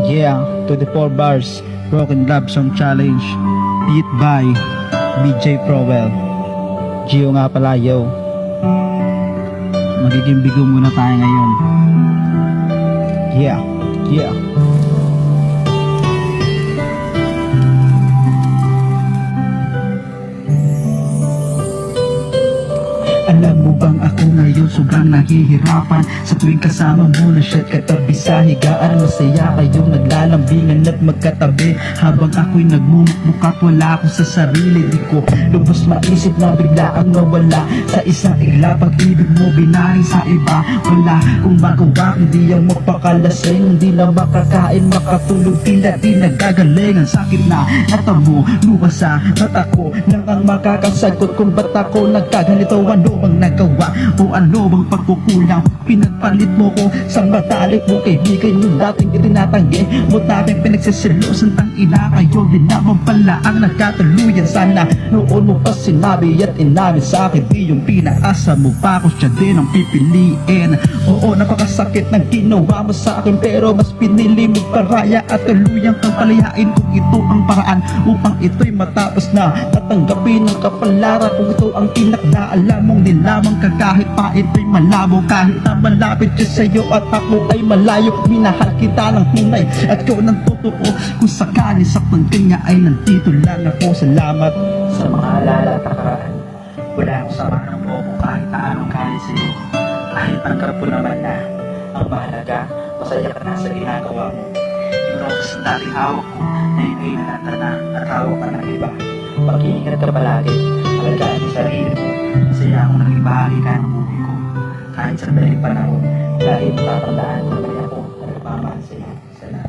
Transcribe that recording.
Yeah, 24 bars, Broken Love Song Challenge, beat by BJ Prowell. Gio nga pala, yo. Magiging bigo muna tayo ngayon. Yeah, yeah. Alam mo bang ako ngayon sobrang nahihirapan sa tuwing kasama mo na siya't katabi sa higaan. Masaya kayong naglalambingan at magkatabi habang ako'y nagmumukmukat. Wala ako sa sarili, di ko lubos maisip na bigla ang nawala sa isang igla. Pag-ibig mo binahin sa iba, wala kung magawa kundi ang magpakalasing. Hindi na makakain, makatulog, tila di nagagaling. Ang sakit na natamo, luha sa mata ko nang ang makakasagot kung ba't ako nagkaganito. Ano bang nagawa o ano bang pagkukulang? Pinagpalit mo ko sa matalik mo kaibigan yung dating itinatanggi mo, daming pinagsisilosan. Tang ina kayo din naman pala ang nagkatuluyan. Sana noon mo pa sinabi at inamin sa akin, di yung pinaasa mo pa ako, siya din ang pipiliin. Oo, napakasakit ng ginawa mo sa akin, pero mas pinili mo paraya at tuluyang kang palayain. Kung ito ang paraan upang ito'y matapos na, tatanggapin ng kapalaran. Kung ito ang tinakda, alam mong nilamang ka kahit pa ito'y malabo. Kahit na malapit siya sa'yo at ako ay malayo, minahal kita ng tunay at ikaw ng totoo. Kung sakali saktan ka nga ay nandito lang ako. Salamat sa mga alala at nakaraan. Wala akong sama ng buko kahit na anong galit sa'yo. Kahit tanggap ko naman na ang mahalaga, masaya ka na sa ginagawa mo. Yung roses na dating hawak ko, ngayon ay nalanta na at hawak ka ng iba. Mag-iingat ka palagi, alagaan ang sarili mo. Masaya akong naging bahagi ka ng buhay ko. Kahit sa daling panahon, lagi mo tatandaan kung may ako na nagmamahal sa'yo. Salamat.